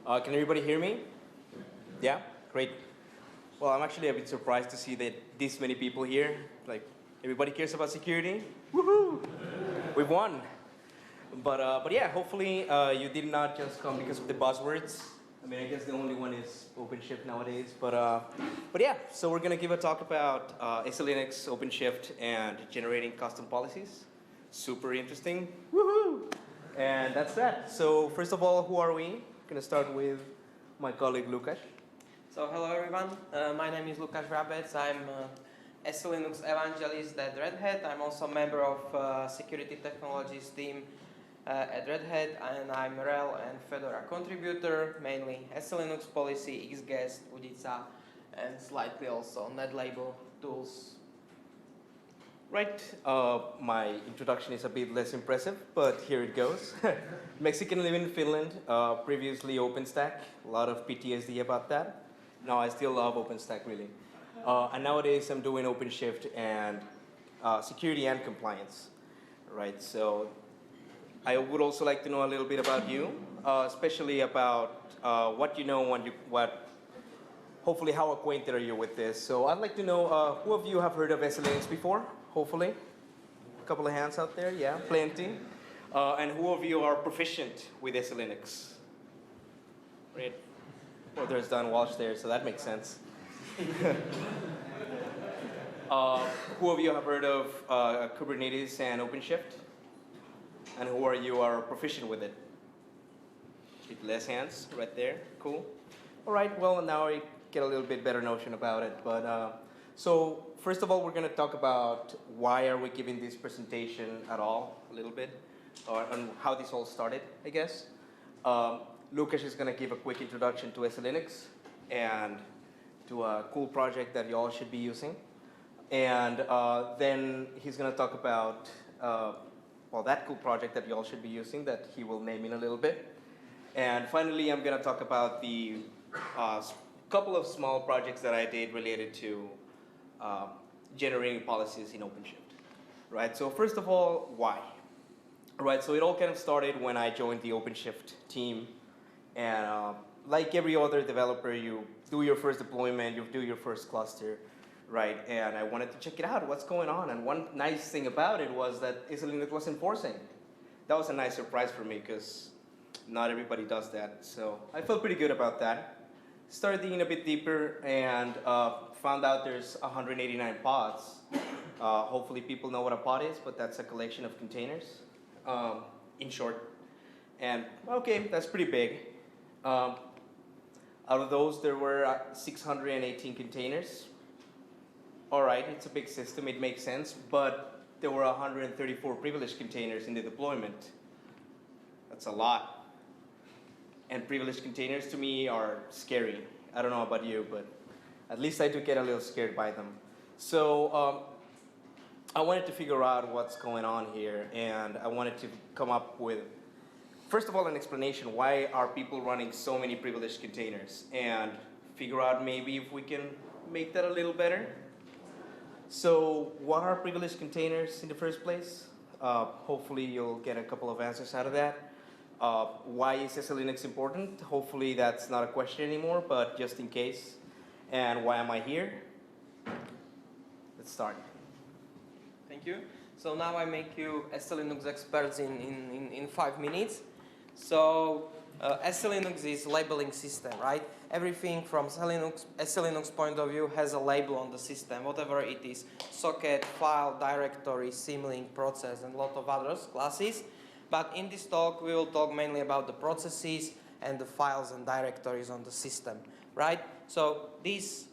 Can everybody hear me? Yeah? Great. Well, I'm actually a bit surprised to see that this many people here. Like, everybody cares about security? Woohoo! We've won. But yeah, hopefully you did not just come because of the buzzwords. I mean, I guess the only one is OpenShift nowadays. But yeah, so we're going to give a talk about SELinux, OpenShift, and generating custom policies. Super interesting. Woohoo! And that's that. So first of all, who are we? Going to start with my colleague Lukas. So hello everyone, my name is Lukas Vrabec. I'm SELinux evangelist at Red Hat. I'm also a member of security technologies team at Red Hat, and I'm RHEL and Fedora contributor, mainly SELinux policy, Xguest, Udica, and slightly also NetLabel tools. Right, my introduction is a bit less impressive, but here it goes. Mexican, live in Finland, previously OpenStack, a lot of PTSD about that. No, I still love OpenStack, really. And nowadays I'm doing OpenShift and security and compliance, right? So I would also like to know a little bit about you, especially about what you know, hopefully how acquainted are you with this. So I'd like to know, who of you have heard of SELinux before, hopefully? A couple of hands out there, yeah, plenty. And who of you are proficient with SELinux? Right. Well, there's Don Walsh there, so that makes sense. Who of you have heard of Kubernetes and OpenShift? And who are you are proficient with it? Bit less hands right there. Cool. All right. Well, now I get a little bit better notion about it. But so first of all, we're going to talk about why are we giving this presentation at all, a little bit, and how this all started, I guess. Lukas is going to give a quick introduction to SELinux and to a cool project that you all should be using. And then he's going to talk about, well, that cool project that you all should be using that he will name in a little bit. And finally, I'm going to talk about the couple of small projects that I did related to generating policies in OpenShift. Right, so first of all, why? Right, so it all kind of started when I joined the OpenShift team. And like every other developer, you do your first deployment, you do your first cluster, right? And I wanted to check it out, what's going on. And one nice thing about it was that SELinux was enforcing. That was a nice surprise for me because not everybody does that. So I felt pretty good about that. Started digging a bit deeper and found out there's 189 pods. Hopefully people know what a pod is, but that's a collection of containers, in short. And okay, that's pretty big. Out of those, there were 618 containers. All right, it's a big system, it makes sense, but there were 134 privileged containers in the deployment. That's a lot. And privileged containers to me are scary. I don't know about you, but at least I do get a little scared by them. So I wanted to figure out what's going on here, and I wanted to come up with, first of all, an explanation, why are people running so many privileged containers? And figure out maybe if we can make that a little better. So what are privileged containers in the first place? Hopefully you'll get a couple of answers out of that. Why is SELinux important? Hopefully that's not a question anymore, but just in case. And why am I here? Let's start. Thank you. So now I make you SELinux experts in 5 minutes. So SELinux is labeling system, right? Everything from SELinux point of view has a label on the system, whatever it is, socket, file, directory, symlink, process, and a lot of others, classes. But in this talk, we will talk mainly about the processes and the files and directories on the system, right? So these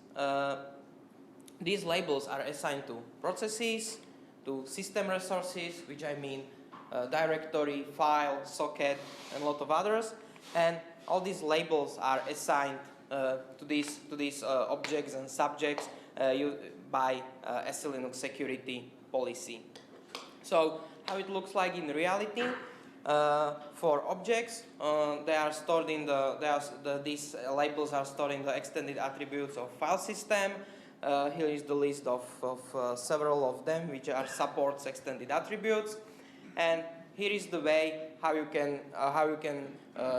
labels are assigned to processes, to system resources, which I mean directory, file, socket, and a lot of others. And all these labels are assigned to these objects and subjects by SELinux security policy. So how it looks like in reality, for objects, they are stored in these labels are stored in the extended attributes of file system. Here is the list of several of them, which are supports extended attributes. And here is the way how you can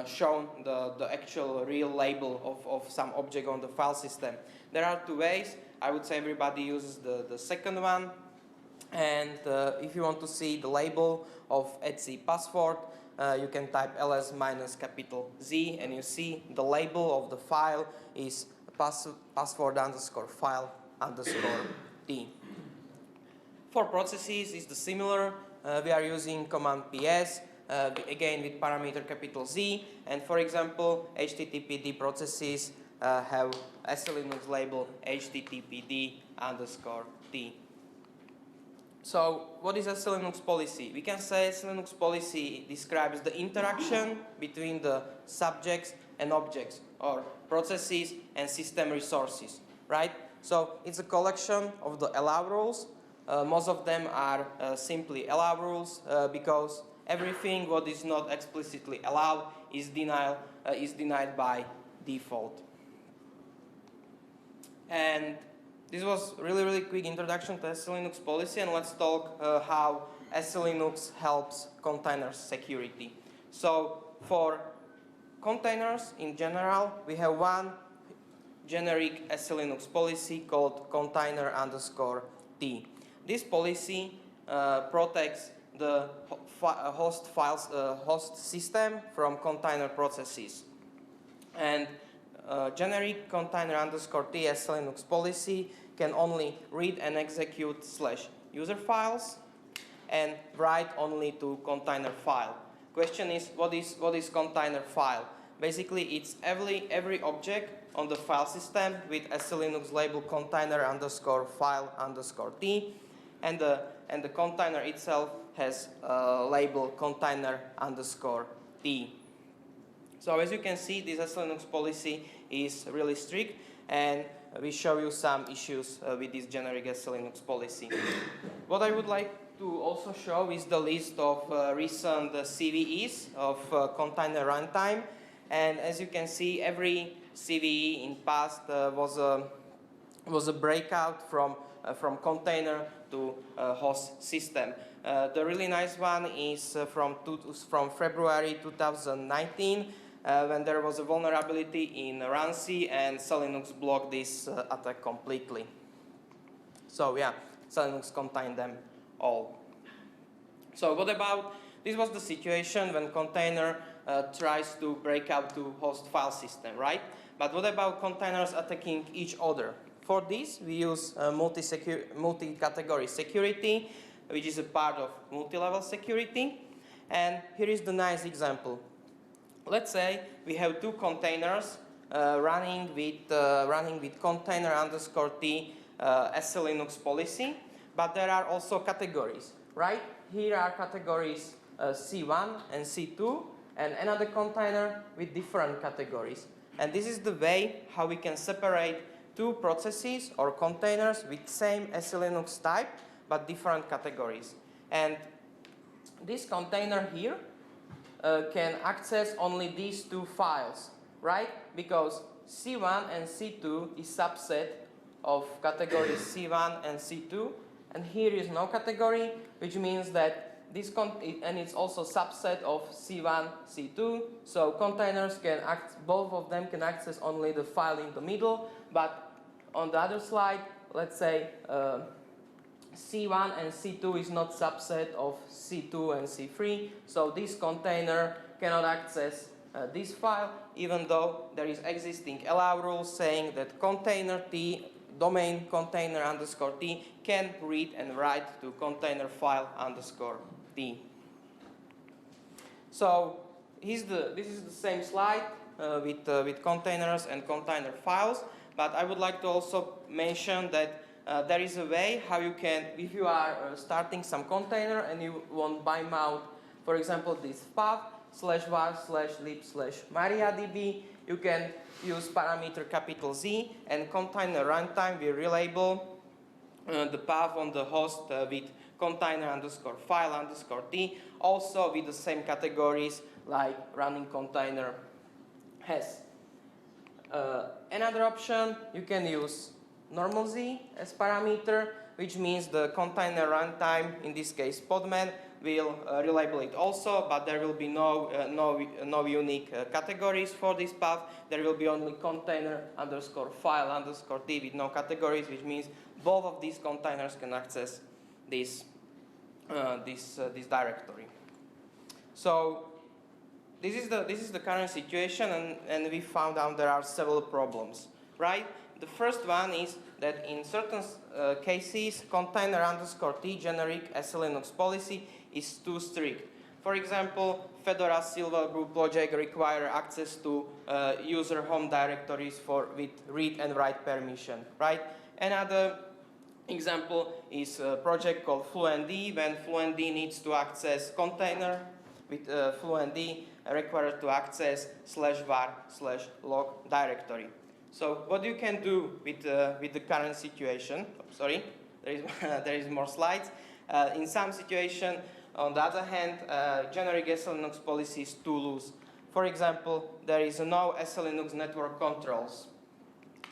show the actual real label of some object on the file system. There are two ways. I would say everybody uses the second one. And if you want to see the label of etc password, you can type ls minus capital Z, and you see the label of the file is password underscore file underscore T. For processes, it's the similar. We are using command ps, again with parameter capital Z, and for example, HTTPD processes have SELinux label HTTPD underscore T. So what is a SELinux policy? We can say SELinux policy describes the interaction between the subjects and objects, or processes and system resources, right? So it's a collection of the allow rules. Most of them are simply allow rules because everything what is not explicitly allowed is denied by default. And this was really quick introduction to SELinux policy, and let's talk how SELinux helps container security. So for containers in general, we have one generic SELinux policy called container underscore T. This policy protects the host system from container processes. And generic container underscore T SELinux policy can only read and execute /user files and write only to container file. Question is, what is container file? Basically, it's every object on the file system with SELinux label container underscore file underscore T, and the container itself has label container underscore T. So as you can see, this SELinux policy is really strict, and we show you some issues with this generic SELinux policy. What I would like to also show is the list of recent CVEs of container runtime, and as you can see, every CVE in past was a breakout from container to host system. The really nice one is from February 2019, when there was a vulnerability in runC, and SELinux blocked this attack completely. So yeah, SELinux contained them all. So what about, this was the situation when container tries to break out to host file system, right? But what about containers attacking each other? For this, we use multi-category security, which is a part of multi-level security. And here is the nice example. Let's say we have two containers running with container underscore T SELinux policy, but there are also categories, right? Here are categories C1 and C2, and another container with different categories. And this is the way how we can separate two processes or containers with same SELinux type, but different categories. And this container here can access only these two files, right? Because C1 and C2 is subset of categories C1 and C2, and here is no category, which means that this and it's also subset of C1, C2. So containers can both of them can access only the file in the middle, but on the other slide, let's say C1 and C2 is not subset of C2 and C3, so this container cannot access this file, even though there is existing allow rule saying that container T, domain container underscore T, can read and write to container file underscore T. So this is the same slide with containers and container files, but I would like to also mention that there is a way how you can, if you are starting some container and you want bind out, for example, this path /var/lib/mariadb, you can use parameter capital Z, and container runtime will relabel the path on the host with container underscore file underscore T, also with the same categories like running container has. Another option, you can use normal Z as parameter, which means the container runtime, in this case Podman, will relabel it also, but there will be no unique categories for this path. There will be only container underscore file underscore d with no categories, which means both of these containers can access this directory. So this is the current situation, and we found out there are several problems, right? The first one is that in certain cases, container underscore t generic SELinux policy is too strict. For example, Fedora Silver Group project require access to user home directories with read and write permission, right? Another example is a project called fluentd. When fluentd needs to access container with fluentd required to access /var/log directory. So what you can do with the current situation? Sorry, there is more slides. In some situation, on the other hand, generic SELinux policy is too loose. For example, there is no SELinux network controls.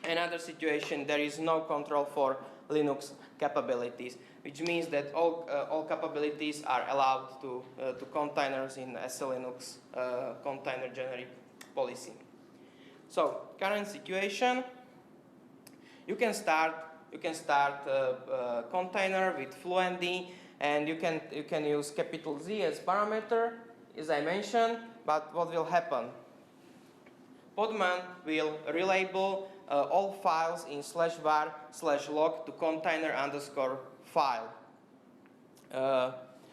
Another situation, there is no control for Linux capabilities, which means that all capabilities are allowed to containers in SELinux container generic policy. So current situation, you can start a container with fluentd, and you can use capital Z as parameter, as I mentioned. But what will happen? Podman will relabel all files in /var/log to container underscore file,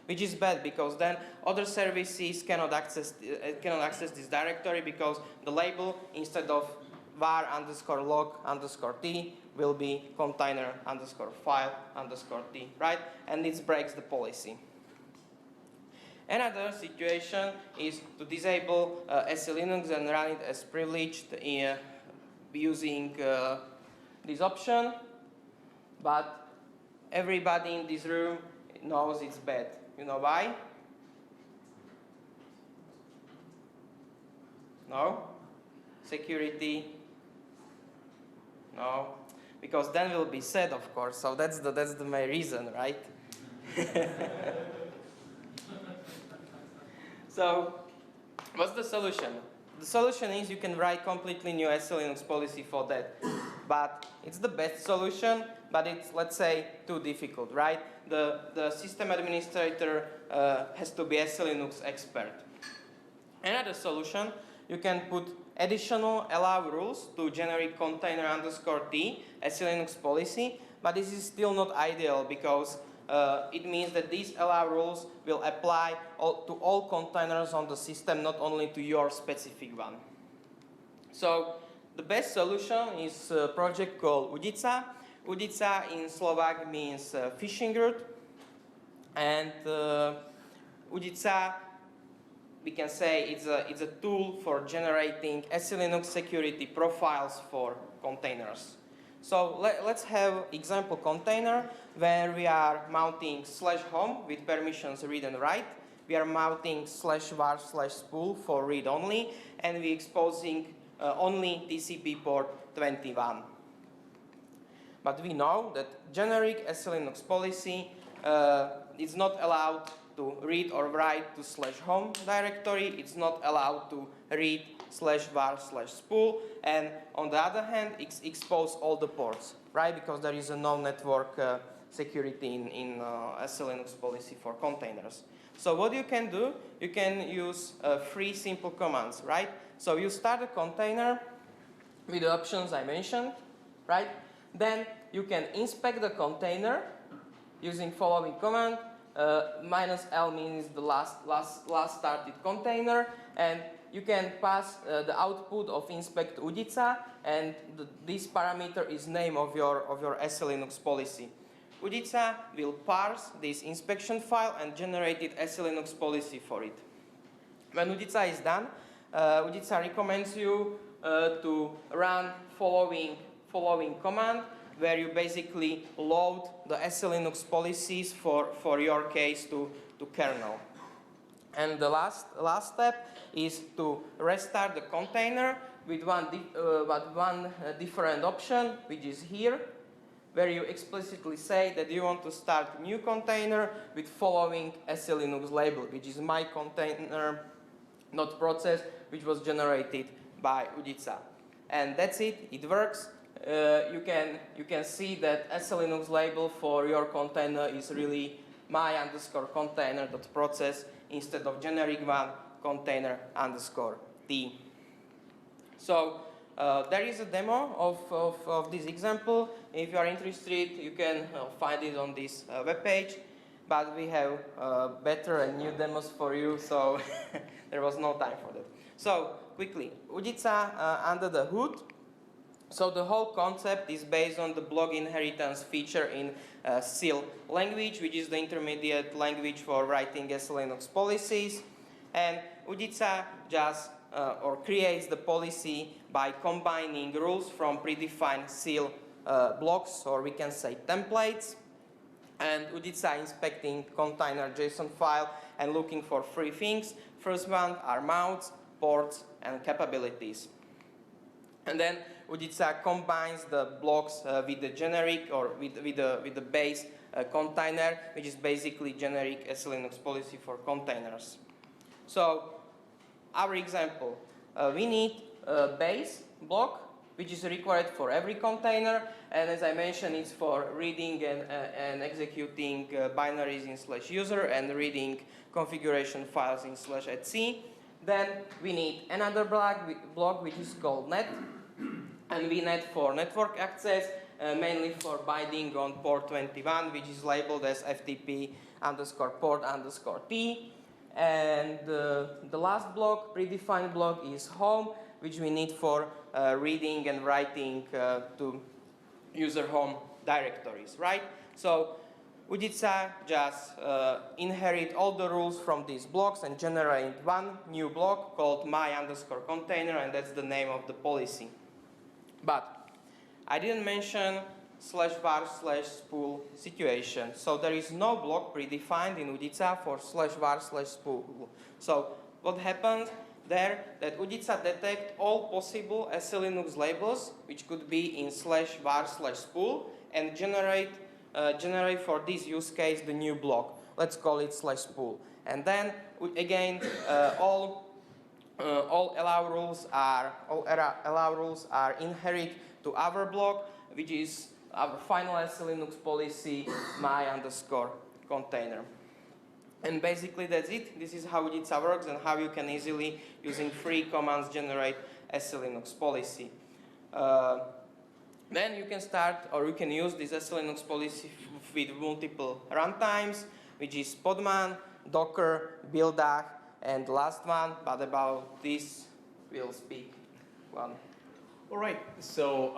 which is bad because then other services cannot access this directory, because the label instead of var underscore log underscore t will be container underscore file underscore t, right? And this breaks the policy. Another situation is to disable SELinux and run it as privileged using this option, but everybody in this room knows it's bad. You know why? No? Security? No? Because then will be said, of course, so that's the main reason, right? So, what's the solution? The solution is you can write completely new SELinux policy for that. But it's the best solution, but it's, let's say, too difficult, right? The system administrator has to be a SELinux expert. Another solution, you can put additional allow rules to generic container underscore t SELinux policy, but this is still not ideal, because it means that these allow rules will apply to all containers on the system, not only to your specific one. So the best solution is a project called Udica. Udica in Slovak means fishing route, and Udica, we can say it's a tool for generating SELinux security profiles for containers. So let's have example container where we are mounting /home with permissions read and write. We are mounting /var/spool for read only, and we exposing only TCP port 21. But we know that generic SELinux policy is not allowed to read or write to /home directory. It's not allowed to read /var/spool, and on the other hand, expose all the ports, right? Because there is no network security in SELinux policy for containers. So what you can do, you can use 3 simple commands, right? So you start a container with the options I mentioned, right? Then you can inspect the container using following command. -l means the last started container, and you can pass the output of inspect Udica, and this parameter is name of your SELinux policy. Udica will parse this inspection file and generate it SELinux policy for it. When Udica is done, Udica recommends you to run following command, where you basically load the SELinux policies for your case to kernel. And the last step is to restart the container with one different option, which is here, where you explicitly say that you want to start a new container with following SELinux label, which is my container, not process, which was generated by Udica. And that's it, it works. You can see that SELinux label for your container is really my underscore container dot process instead of generic one container underscore t. So there is a demo of this example. If you are interested, you can find it on this web page. But we have better and new demos for you, so there was no time for that. So quickly, Udica under the hood. So the whole concept is based on the block inheritance feature in SEL language, which is the intermediate language for writing SELinux policies. And Udica just creates the policy by combining rules from predefined SEL blocks, or we can say templates. And Udica inspecting container JSON file and looking for three things. First one are mounts, ports, and capabilities. And then Udica combines the blocks with the generic or with the base container, which is basically generic SELinux policy for containers. So our example, we need a base block, which is required for every container, and as I mentioned, it's for reading and executing binaries in /user and reading configuration files in /etc. Then we need another block which is called net, and we net for network access, mainly for binding on port 21, which is labeled as FTP underscore port underscore T. And the last block, predefined block, is home, which we need for reading and writing to user home directories, right? So Udica just inherit all the rules from these blocks and generate one new block called my underscore container, and that's the name of the policy. But I didn't mention /var/spool situation. So there is no block predefined in Udica for /var/spool. So what happens there, that Udica detect all possible SELinux labels, which could be in /var/spool, and generate for this use case the new block. Let's call it /spool. And then again, all allow rules are inherit to our block, which is our final SELinux policy, my underscore container. And basically that's it. This is how Udica works and how you can easily, using free commands, generate SELinux policy. Then you can start, or you can use this SELinux policy with multiple runtimes, which is Podman, Docker, Buildach, and the last one, but about this we'll speak Juan. All right, so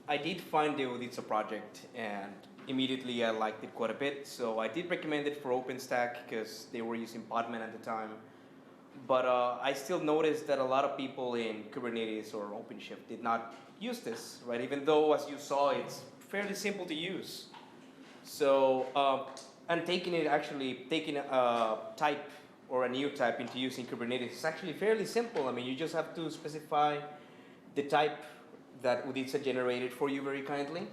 I did find the Udica project, and immediately I liked it quite a bit. So I did recommend it for OpenStack because they were using Podman at the time. But I still noticed that a lot of people in Kubernetes or OpenShift did not use this, right? Even though, as you saw, it's fairly simple to use. So, and taking a type or a new type into using Kubernetes is actually fairly simple. I mean, you just have to specify the type that Udica generated for you very kindly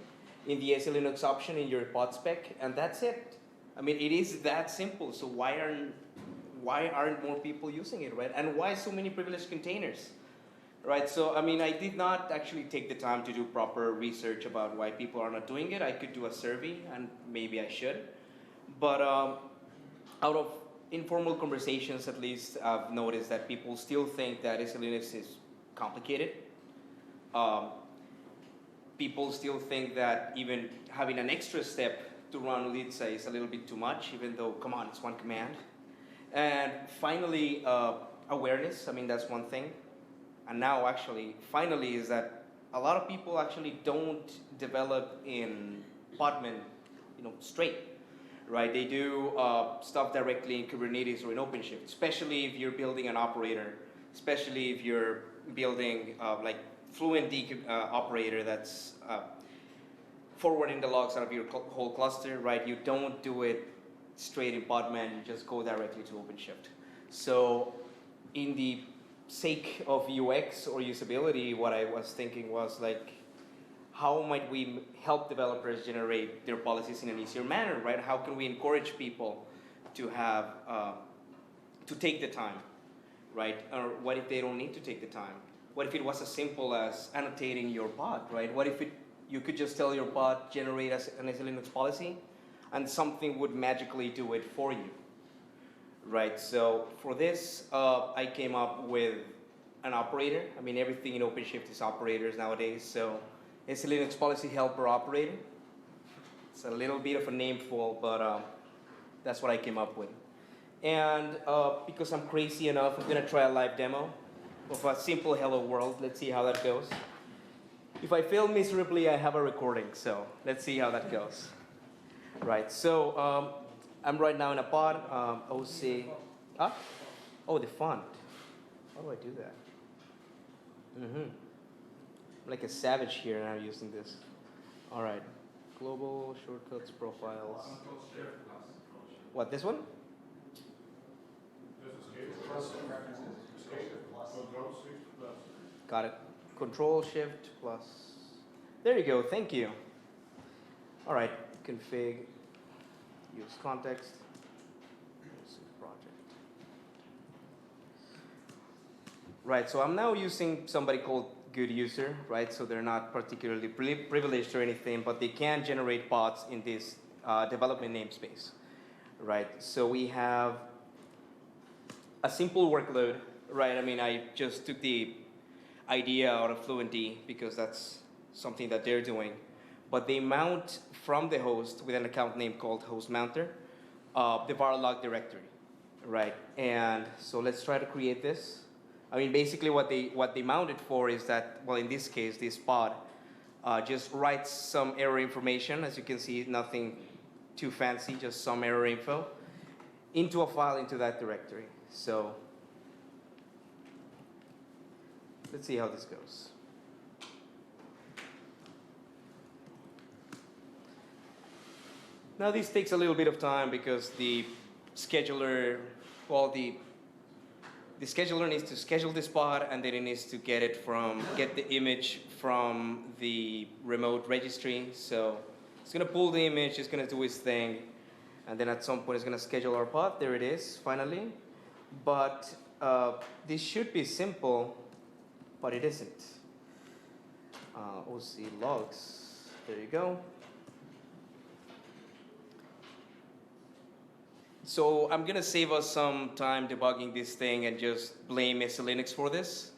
in the SELinux option in your pod spec, and that's it. I mean, it is that simple. So why aren't more people using it, right? And why so many privileged containers, right? So, I mean, I did not actually take the time to do proper research about why people are not doing it. I could do a survey, and maybe I should. But out of informal conversations, at least, I've noticed that people still think that SELinux is complicated. People still think that even having an extra step to run Udica is a little bit too much, even though, come on, it's one command. And finally, awareness. I mean, that's one thing. And now, actually, finally, is that a lot of people actually don't develop in Podman, straight, right? They do stuff directly in Kubernetes or in OpenShift, especially if you're building an operator, especially if you're building like fluentd operator that's forwarding the logs out of your whole cluster, right? You don't do it straight in Podman, you just go directly to OpenShift. So in the sake of UX or usability, what I was thinking was like, how might we help developers generate their policies in an easier manner, right? How can we encourage people to have, to take the time, right? Or what if they don't need to take the time? What if it was as simple as annotating your pod, right? What if you could just tell your pod, generate an SELinux policy, and something would magically do it for you, right? So for this, I came up with an operator. I mean, everything in OpenShift is operators nowadays, so it's a Linux policy helper operator. It's a little bit of a nameful, but that's what I came up with. And because I'm crazy enough, I'm gonna try a live demo of a simple hello world. Let's see how that goes. If I fail miserably, I have a recording, so let's see how that goes. Right, so I'm right now in a pod, OC, huh? Oh, the font. How do I do that? I'm like a savage here now using this. All right, global shortcuts, profiles. What, this one? Got it. Control Shift plus. There you go, thank you. All right, config, use context, project. Right, so I'm now using somebody called good user, right? So they're not particularly privileged or anything, but they can generate pods in this development namespace, right? So we have a simple workload, right? I mean, I just took the idea out of Fluentd because that's something that they're doing. But they mount from the host with an account name called host mounter, the var log directory, right? And so let's try to create this. I mean, basically what they mount it for is that, well, in this case, this pod just writes some error information. As you can see, nothing too fancy, just some error info, into a file into that directory. So let's see how this goes. Now this takes a little bit of time because the scheduler, well, the scheduler needs to schedule this pod, and then it needs to get the image from the remote registry. So it's gonna pull the image, it's gonna do its thing, and then at some point it's gonna schedule our pod. There it is, finally. But this should be simple, but it isn't. OC logs, there you go. So I'm gonna save us some time debugging this thing and just blame SELinux for this,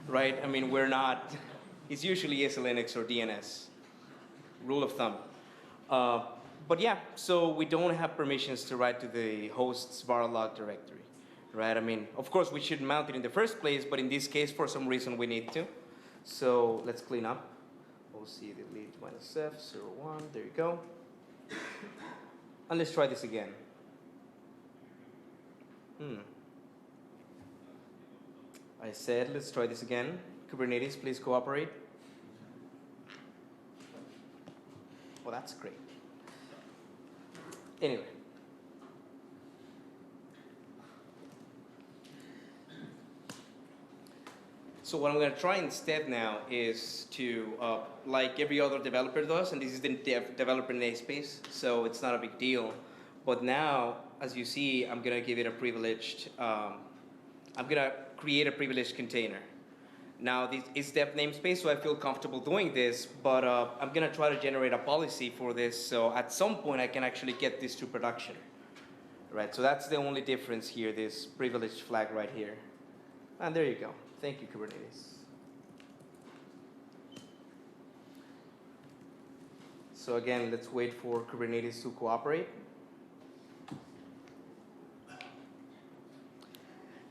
right? I mean, we're not, it's usually SELinux or DNS, rule of thumb. But yeah, so we don't have permissions to write to the host's var log directory, right? I mean, of course we should mount it in the first place, but in this case, for some reason we need to. So let's clean up. OC delete -f01, there you go. And let's try this again. I said, let's try this again. Kubernetes, please cooperate. Well, that's great. Anyway. So what I'm going to try instead now is to, like every other developer does, and this is the developer namespace, so it's not a big deal. But now, as you see, I'm going to give it a privileged, I'm going to create a privileged container. Now, this is dev namespace, so I feel comfortable doing this, but I'm going to try to generate a policy for this, so at some point I can actually get this to production. Right, so that's the only difference here, this privileged flag right here. And there you go. Thank you, Kubernetes. So again, let's wait for Kubernetes to cooperate.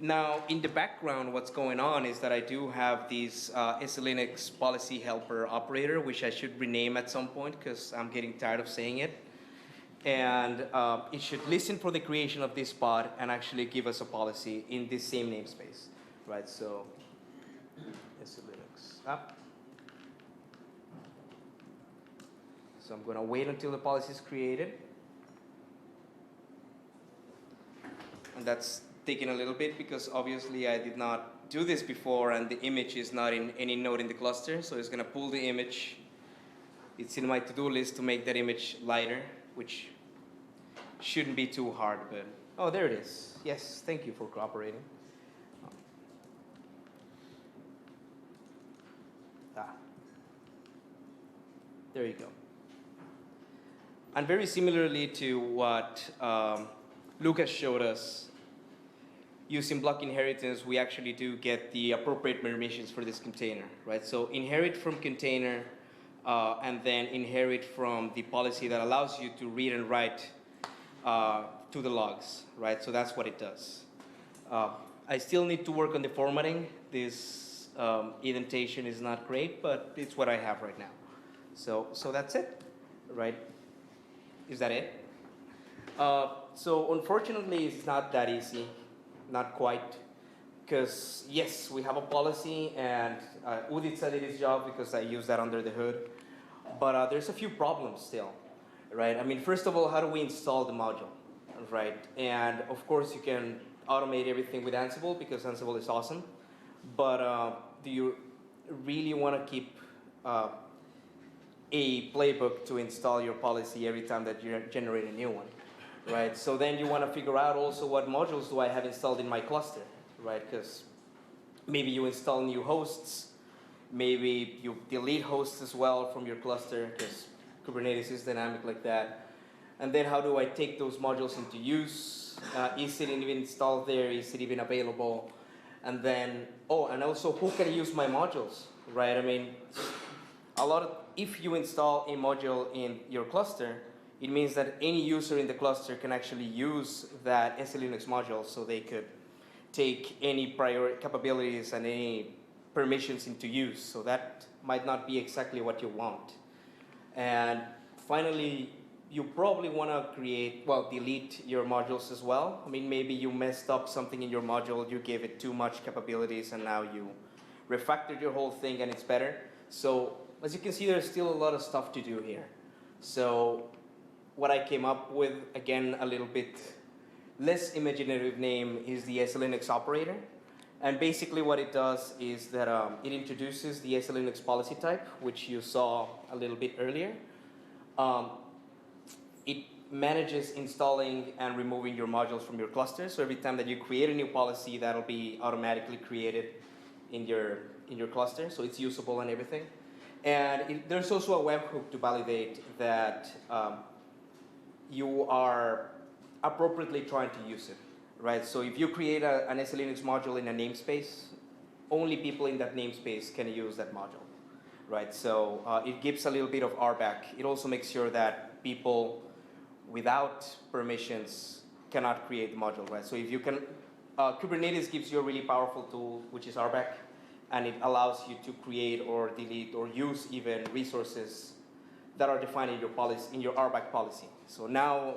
Now, in the background, what's going on is that I do have this SELinux policy helper operator, which I should rename at some point because I'm getting tired of saying it. And it should listen for the creation of this pod and actually give us a policy in this same namespace, right? So, SELinux up. So I'm going to wait until the policy is created. And that's taking a little bit because obviously I did not do this before and the image is not in any node in the cluster. So it's going to pull the image It's in my to-do list to make that image lighter, which shouldn't be too hard, but oh, there it is. Yes, thank you for cooperating. There you go. And very similarly to what Lukas showed us, using block inheritance, we actually do get the appropriate permissions for this container, right? So inherit from container, and then inherit from the policy that allows you to read and write to the logs, right? So that's what it does. I still need to work on the formatting. This indentation is not great, but it's what I have right now. So that's it, right? Is that it? So unfortunately, it's not that easy, not quite, because yes, we have a policy, and Udica did his job because I use that under the hood, but there's a few problems still, right? I mean, first of all, how do we install the module, right? And of course, you can automate everything with Ansible because Ansible is awesome, but do you really want to keep a playbook to install your policy every time that you generate a new one, right? So then you want to figure out also what modules do I have installed in my cluster, right? Because maybe you install new hosts, maybe you delete hosts as well from your cluster, because Kubernetes is dynamic like that. And then how do I take those modules into use? Is it even installed there? Is it even available? And then, oh, and also who can use my modules, right? I mean, if you install a module in your cluster, it means that any user in the cluster can actually use that SELinux module, so they could take any prior capabilities and any permissions into use. So that might not be exactly what you want. And finally, you probably want to delete your modules as well. I mean, maybe you messed up something in your module, you gave it too much capabilities, and now you refactored your whole thing and it's better. So as you can see, there's still a lot of stuff to do here. So what I came up with, again, a little bit less imaginative name, is the SELinux operator. And basically what it does is that it introduces the SELinux policy type, which you saw a little bit earlier. It manages installing and removing your modules from your cluster. So every time that you create a new policy, that'll be automatically created in your cluster. So it's usable and everything. And there's also a webhook to validate that you are appropriately trying to use it, right? So if you create an SELinux module in a namespace, only people in that namespace can use that module, right? So it gives a little bit of RBAC. It also makes sure that people without permissions cannot create the module, right? So if you can, Kubernetes gives you a really powerful tool, which is RBAC, and it allows you to create or delete or use even resources that are defined in your policy, in your RBAC policy. So now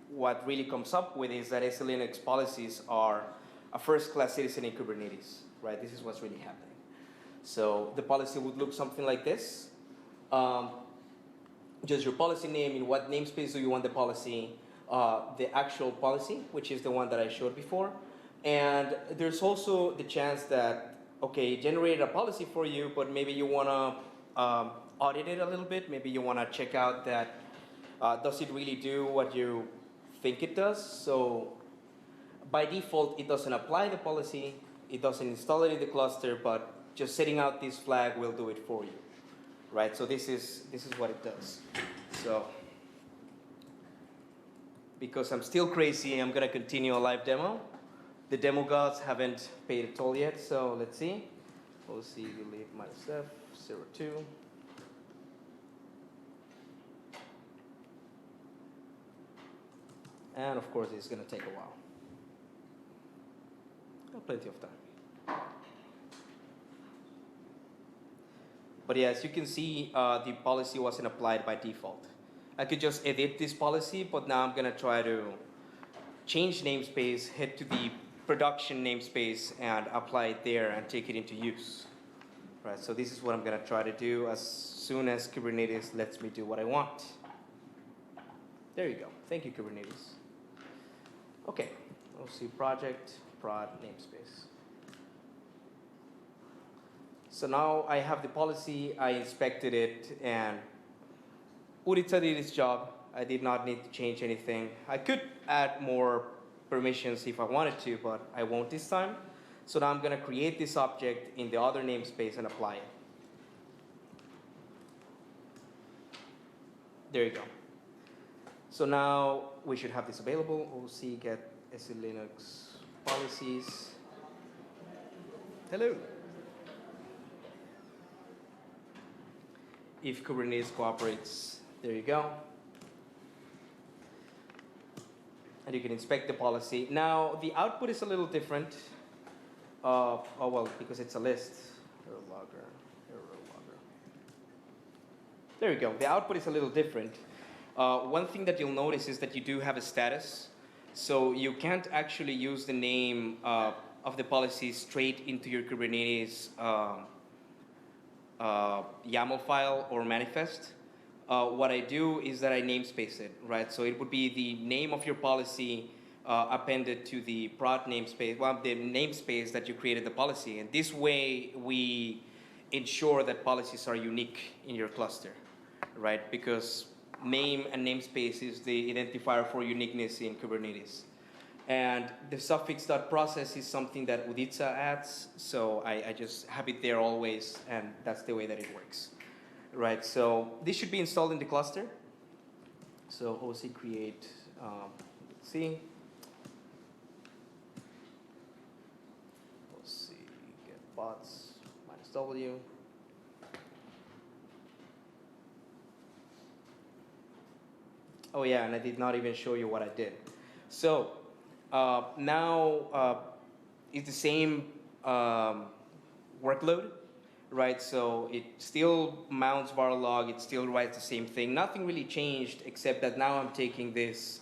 what really comes up with is that SELinux policies are a first-class citizen in Kubernetes, right? This is what's really happening. So the policy would look something like this. Just your policy name, in what namespace do you want the policy, the actual policy, which is the one that I showed before. And there's also the chance that, okay, it generated a policy for you, but maybe you want to audit it a little bit. Maybe you want to check out that, does it really do what you think it does? So by default, it doesn't apply the policy, it doesn't install it in the cluster, but just setting out this flag will do it for you, right? So this is what it does. So because I'm still crazy, I'm gonna continue a live demo. The demo gods haven't paid a toll yet, so let's see. We'll see, delete myself, 02. And of course, it's gonna take a while. Plenty of time. But yeah, as you can see, the policy wasn't applied by default. I could just edit this policy, but now I'm gonna try to change namespace, head to the production namespace, and apply it there and take it into use. Right, so this is what I'm gonna try to do as soon as Kubernetes lets me do what I want. There you go. Thank you, Kubernetes. Okay, we'll see project, prod, namespace. So now I have the policy, I inspected it, and Udica did its job. I did not need to change anything. I could add more permissions if I wanted to, but I won't this time. So now I'm going to create this object in the other namespace and apply it. There you go. So now we should have this available. OC get SELinux policies. Hello. If Kubernetes cooperates, there you go. And you can inspect the policy. Now, the output is a little different. Oh, well, because it's a list. Error logger. There you go. The output is a little different. One thing that you'll notice is that you do have a status. So you can't actually use the name of the policy straight into your Kubernetes YAML file or manifest. What I do is that I namespace it, right? So it would be the name of your policy appended to the prod namespace, well, the namespace that you created the policy. And this way, we ensure that policies are unique in your cluster, right? Because name and namespace is the identifier for uniqueness in Kubernetes. And the suffix.process is something that Udica adds, so I just have it there always, and that's the way that it works. Right, so this should be installed in the cluster. So OC create, let's see. OC get bots -w. Oh yeah, and I did not even show you what I did. So now it's the same workload. Right, so it still mounts var log, it still writes the same thing. Nothing really changed except that now I'm taking this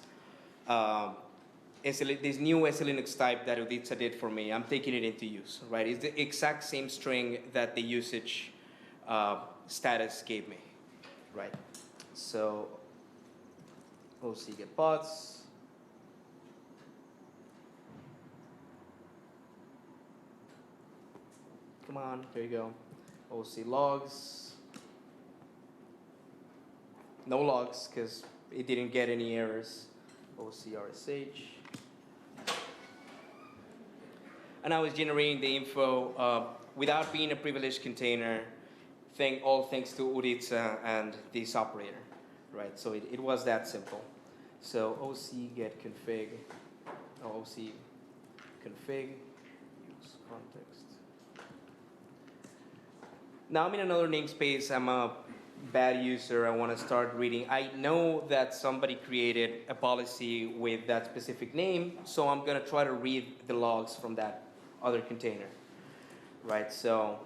this new SELinux type that Udica did for me. I'm taking it into use, right? It's the exact same string that the usage status gave me, right? So OC get bots. Come on, there you go. OC logs. No logs, because it didn't get any errors. OC RSH. And I was generating the info without being a privileged container, all thanks to Udica and this operator, right? So it was that simple. So OC get config, OC config, use context. Now I'm in another namespace. I'm a bad user. I want to start reading. I know that somebody created a policy with that specific name, so I'm going to try to read the logs from that other container. Right, so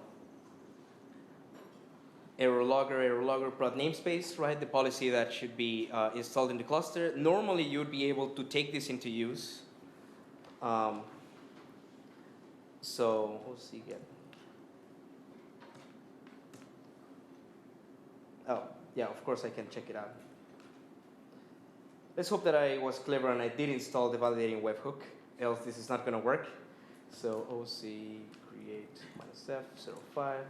error logger, prod namespace, right? The policy that should be installed in the cluster. Normally, you'd be able to take this into use. So OC get. Oh, yeah, of course I can check it out. Let's hope that I was clever and I did install the validating webhook, else this is not going to work. So OC create -f05.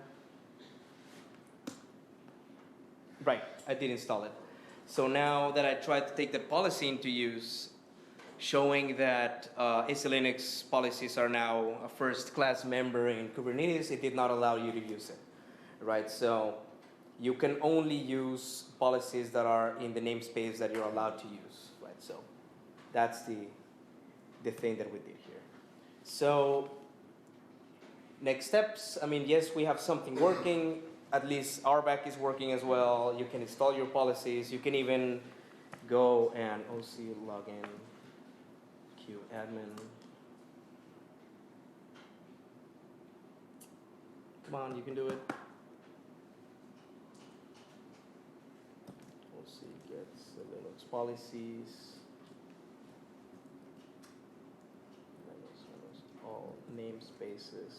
Right, I did install it. So now that I tried to take that policy into use, showing that SELinux policies are now a first-class member in Kubernetes, it did not allow you to use it. Right, so you can only use policies that are in the namespace that you're allowed to use, right? So that's the thing that we did here. So next steps, I mean, yes, we have something working. At least Vrabec is working as well. You can install your policies. You can even go and OC login, Q admin. Come on, you can do it. Gets the Linux policies. All namespaces.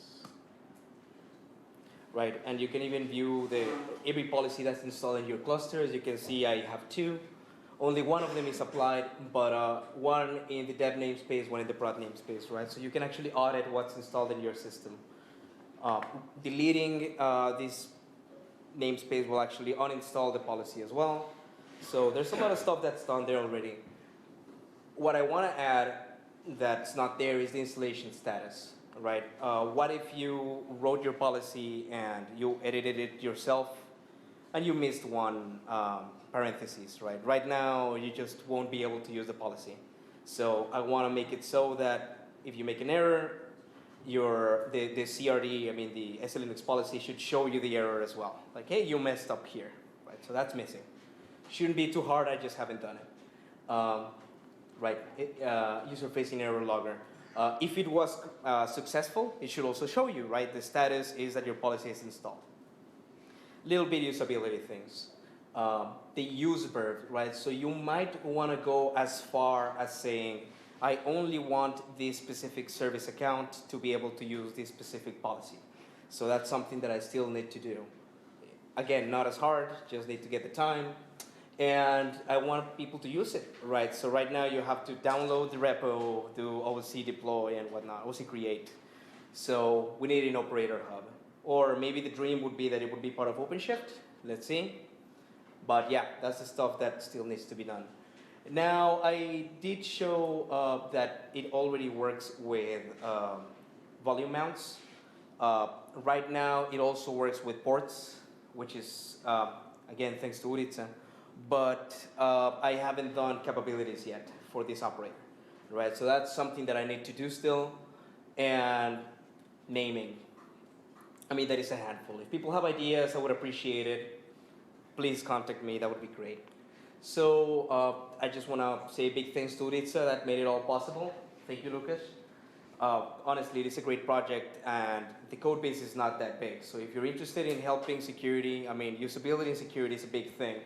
Right, and you can even view every policy that's installed in your cluster. As you can see, I have two. Only one of them is applied, but one in the dev namespace, one in the prod namespace, right? So you can actually audit what's installed in your system. Deleting this namespace will actually uninstall the policy as well. So there's a lot of stuff that's done there already. What I want to add that's not there is the installation status, right? What if you wrote your policy and you edited it yourself and you missed one parenthesis, right? Right now, you just won't be able to use the policy. So I want to make it so that if you make an error, the CRD, I mean the SELinux policy should show you the error as well. Like, hey, you messed up here, right? So that's missing. Shouldn't be too hard, I just haven't done it. Right, user-facing error logger. If it was successful, it should also show you, right? The status is that your policy is installed. Little bit usability things. The use verb, right? So you might want to go as far as saying, I only want this specific service account to be able to use this specific policy. So that's something that I still need to do. Again, not as hard, just need to get the time. And I want people to use it, right? So right now you have to download the repo, do OC deploy and whatnot, OC create. So we need an operator hub. Or maybe the dream would be that it would be part of OpenShift. Let's see. But yeah, that's the stuff that still needs to be done. Now, I did show that it already works with volume mounts. Right now, it also works with ports, which is, again, thanks to Udica. But I haven't done capabilities yet for this operator, right? So that's something that I need to do still. And naming. I mean, that is a handful. If people have ideas, I would appreciate it. Please contact me, that would be great. So I just want to say big thanks to Udica that made it all possible. Thank you, Lukas. Honestly, it is a great project, and the code base is not that big. So if you're interested in helping security, I mean, usability and security is a big thing.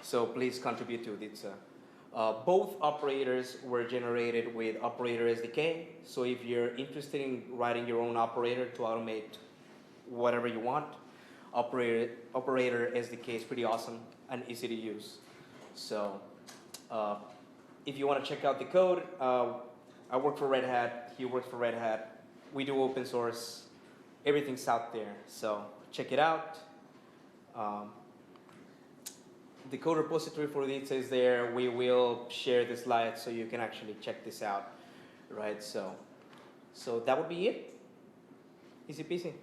So please contribute to Udica. Both operators were generated with operator SDK. So if you're interested in writing your own operator to automate whatever you want, operator SDK is pretty awesome and easy to use. So if you want to check out the code, I work for Red Hat, he works for Red Hat. We do open source. Everything's out there, so check it out. The code repository for Udica is there. We will share the slides so you can actually check this out, right? So that would be it. Easy peasy.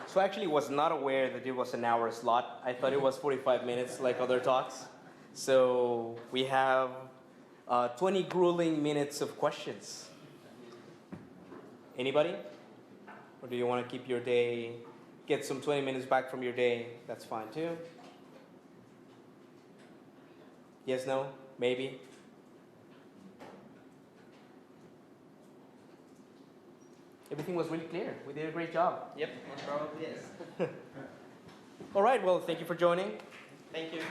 So I actually was not aware that it was an hour slot. I thought it was 45 minutes like other talks. So we have 20 grueling minutes of questions. Anybody? Or do you want to keep your day, get some 20 minutes back from your day? That's fine too. Yes, no, maybe? Everything was really clear. We did a great job. Yep, most probably yes. All right, well, thank you for joining. Thank you.